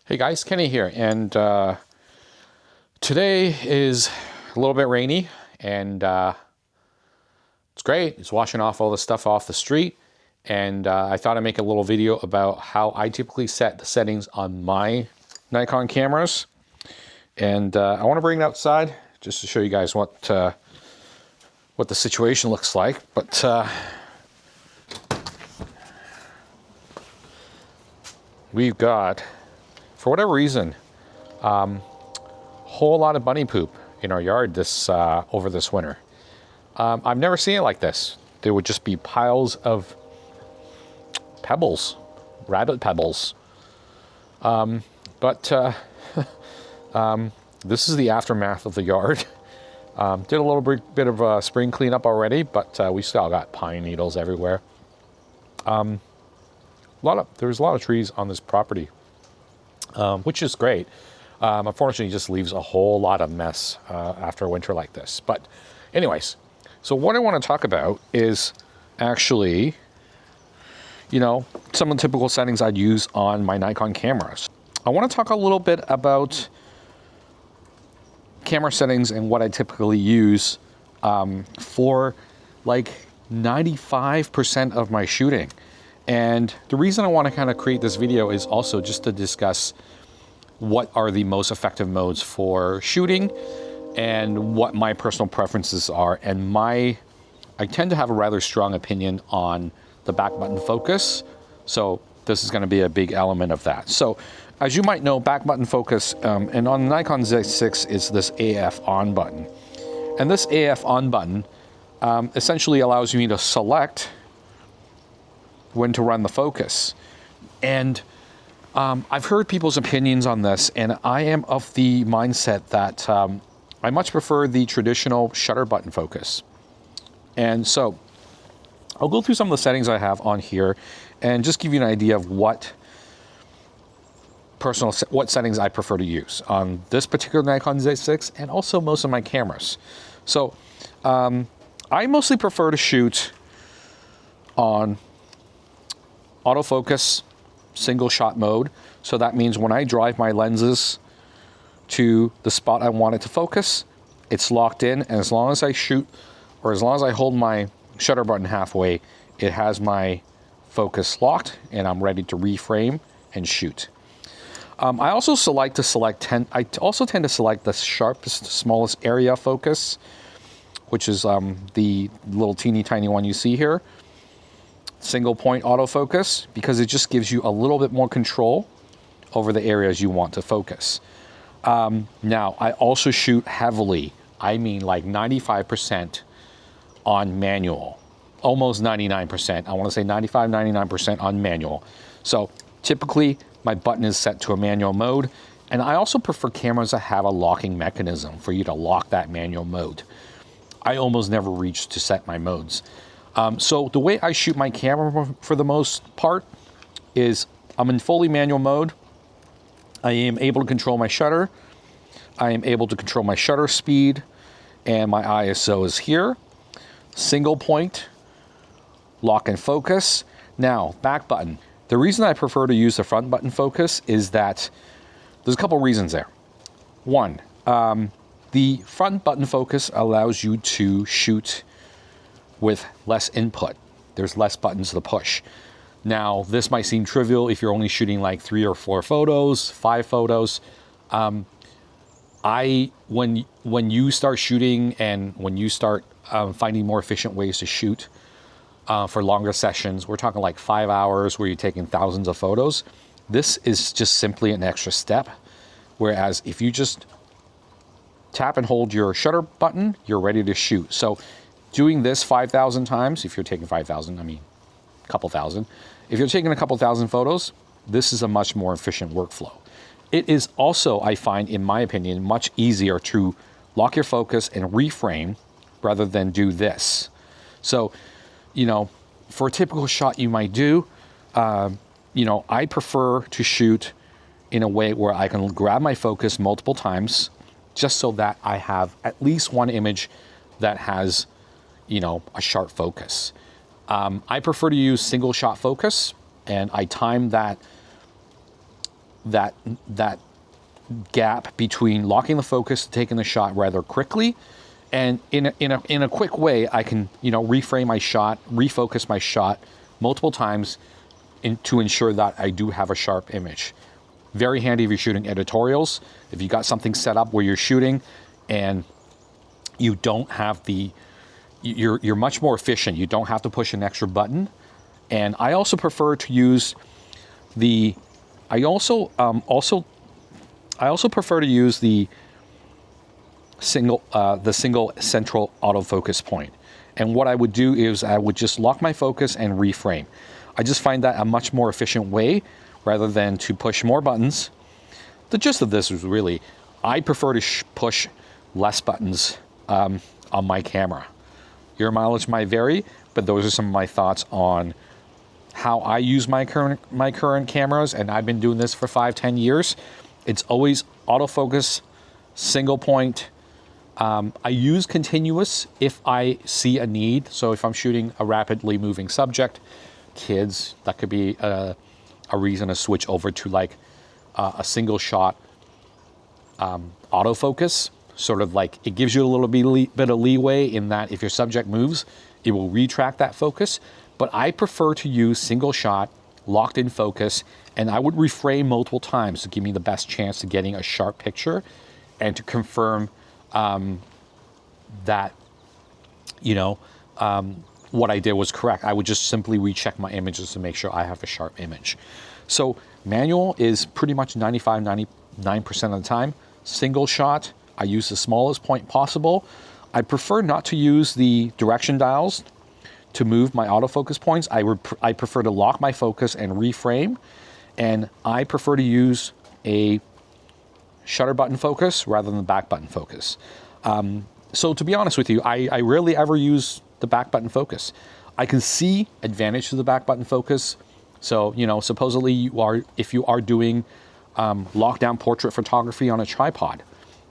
Hey guys, Kenny here, and today is a little bit rainy, and it's great. It's washing off all the stuff off the street, and I thought I'd make a little video about how I typically set the settings on my Nikon cameras, and I want to bring it outside just to show you guys what the situation looks like. But we've got, for whatever reason, whole lot of bunny poop in our yard this over this winter. I've never seen it like this. There would just be piles of pebbles, rabbit pebbles. But this is the aftermath of the yard. Did a little bit of spring cleanup already, but we still got pine needles everywhere. There's a lot of trees on this property. Which is great. Unfortunately, it just leaves a whole lot of mess after a winter like this. But anyways, so what I want to talk about is actually, some of the typical settings I'd use on my Nikon cameras. I want to talk a little bit about camera settings and what I typically use for like 95% of my shooting. And the reason I want to kind of create this video is also just to discuss what are the most effective modes for shooting and what my personal preferences are. And I tend to have a rather strong opinion on the back button focus. So this is going to be a big element of that. So as you might know, back button focus, and on the Nikon Z6 is this AF on button. And this AF on button essentially allows me to select when to run the focus. And I've heard people's opinions on this, and I am of the mindset that I much prefer the traditional shutter button focus. And so I'll go through some of the settings I have on here and just give you an idea of what settings I prefer to use on this particular Nikon Z6 and also most of my cameras. So I mostly prefer to shoot on autofocus single shot mode. So that means when I drive my lenses to the spot I want it to focus, it's locked in, and as long as I shoot, or as long as I hold my shutter button halfway, it has my focus locked and I'm ready to reframe and shoot. I also tend to select the sharpest, smallest area focus, which is the little teeny tiny one you see here. Single point autofocus, because it just gives you a little bit more control over the areas you want to focus. Now, I also shoot heavily, I mean like 95% on manual, almost 99%. I want to say 95, 99% on manual. So typically my button is set to a manual mode, and I also prefer cameras that have a locking mechanism for you to lock that manual mode. I almost never reach to set my modes. So the way I shoot my camera for the most part is I'm in fully manual mode. I am able to control my shutter. I am able to control my shutter speed, and my ISO is here. Single point, lock and focus. Now, back button. The reason I prefer to use the front button focus is that there's a couple reasons there. One, the front button focus allows you to shoot with less input. There's less buttons to push. Now, this might seem trivial if you're only shooting like 3 or 4 photos, 5 photos. When you start shooting and when you start finding more efficient ways to shoot for longer sessions, we're talking like 5 hours where you're taking thousands of photos. This is just simply an extra step. Whereas if you just tap and hold your shutter button, you're ready to shoot. So doing this 5,000 times, if you're taking 5,000, I mean, a couple thousand. If you're taking a couple thousand photos, this is a much more efficient workflow. It is also, I find, in my opinion, much easier to lock your focus and reframe rather than do this. So, for a typical shot you might do, I prefer to shoot in a way where I can grab my focus multiple times just so that I have at least one image that has a sharp focus. I prefer to use single shot focus, and I time that that gap between locking the focus, taking the shot rather quickly, and in a quick way, I can, you know, reframe my shot, refocus my shot multiple times to ensure that I do have a sharp image. Very handy if you're shooting editorials. If you got something set up where you're shooting and you don't have you're much more efficient. You don't have to push an extra button. And I also prefer to use I also prefer to use the single central autofocus point. And what I would do is I would just lock my focus and reframe. I just find that a much more efficient way rather than to push more buttons. The gist of this is really, I prefer to push less buttons on my camera. Your mileage might vary, but those are some of my thoughts on how I use my current cameras, and I've been doing this for 5-10 years. It's always autofocus, single point. I use continuous if I see a need. So if I'm shooting a rapidly moving subject, kids, that could be a reason to switch over to like a single shot autofocus. Sort of like it gives you a little bit of leeway in that if your subject moves, it will retract that focus. But I prefer to use single shot, locked in focus, and I would reframe multiple times to give me the best chance of getting a sharp picture and to confirm that, you know, what I did was correct. I would just simply recheck my images to make sure I have a sharp image. So manual is pretty much 99% of the time. Single shot, I use the smallest point possible. I prefer not to use the direction dials to move my autofocus points. I prefer to lock my focus and reframe, and I prefer to use a shutter button focus rather than the back button focus. So to be honest with you, I rarely ever use the back button focus. I can see advantage to the back button focus. So, you know, supposedly if you are doing lockdown portrait photography on a tripod,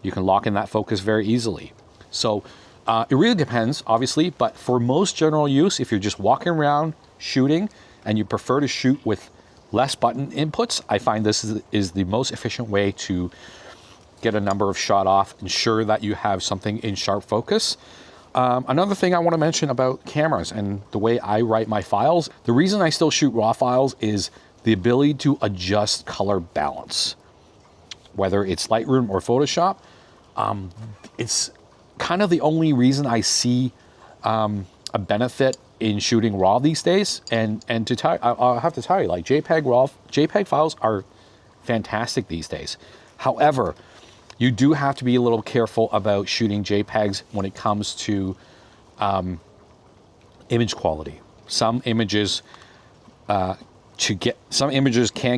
you can lock in that focus very easily. So it really depends, obviously, but for most general use, if you're just walking around shooting and you prefer to shoot with less button inputs, I find this is the most efficient way to get a number of shot off, ensure that you have something in sharp focus. Another thing I want to mention about cameras and the way I write my files, the reason I still shoot RAW files is the ability to adjust color balance. Whether it's Lightroom or Photoshop, it's kind of the only reason I see a benefit in shooting RAW these days. And I'll have to tell you, like JPEG files are fantastic these days. However, you do have to be a little careful about shooting JPEGs when it comes to image quality. Some images can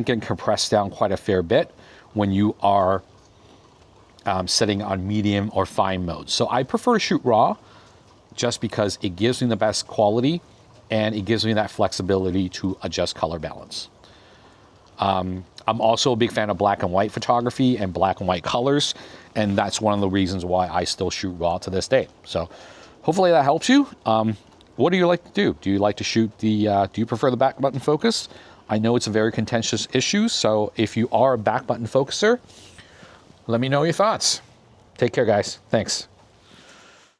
get compressed down quite a fair bit when you are setting on medium or fine mode. So I prefer to shoot RAW just because it gives me the best quality and it gives me that flexibility to adjust color balance. I'm also a big fan of black and white photography and black and white colors, and that's one of the reasons why I still shoot RAW to this day. So hopefully that helps you. What do you like to do? Do you like to shoot do you prefer the back button focus? I know it's a very contentious issue, so if you are a back button focuser, let me know your thoughts. Take care, guys. Thanks.